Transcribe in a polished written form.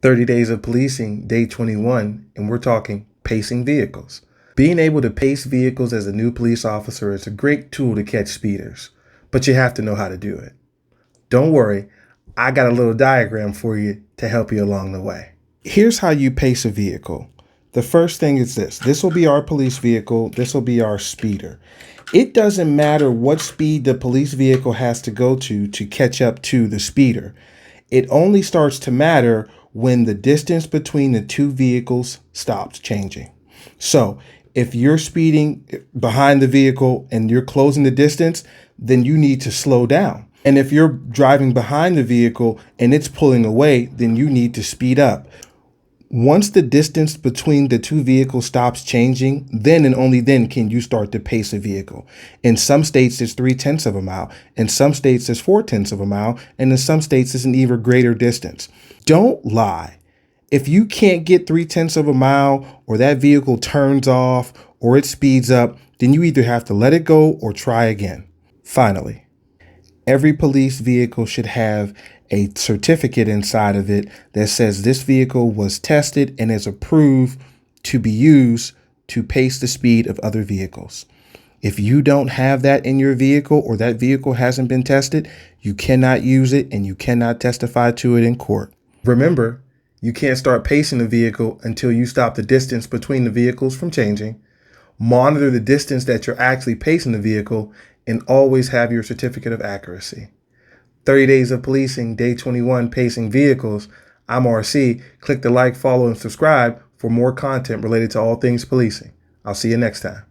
30 Days of Policing, Day 21, and we're talking pacing vehicles. Being able to pace vehicles as a new police officer is a great tool to catch speeders, but you have to know how to do it. Don't worry, I got a little diagram for you to help you along the way. Here's how you pace a vehicle. The first thing is this. This will be our police vehicle. This will be our speeder. It doesn't matter what speed the police vehicle has to go to catch up to the speeder. It only starts to matter when the distance between the two vehicles stops changing. So if you're speeding behind the vehicle and you're closing the distance, then you need to slow down. And if you're driving behind the vehicle and it's pulling away, then you need to speed up. Once the distance between the two vehicles stops changing, then and only then can you start to pace a vehicle. In some states, it's 0.3 of a mile. In some states, it's 0.4 of a mile. And in some states, it's an even greater distance. Don't lie. If you can't get 0.3 of a mile, or that vehicle turns off, or it speeds up, then you either have to let it go or try again. Finally, every police vehicle should have a certificate inside of it that says this vehicle was tested and is approved to be used to pace the speed of other vehicles. If you don't have that in your vehicle, or that vehicle hasn't been tested, you cannot use it and you cannot testify to it in court. Remember, you can't start pacing the vehicle until you stop the distance between the vehicles from changing. Monitor the distance that you're actually pacing the vehicle, and always have your certificate of accuracy. 30 Days of Policing, Day 21, Pacing Vehicles. I'm RC. Click the like, follow, and subscribe for more content related to all things policing. I'll see you next time.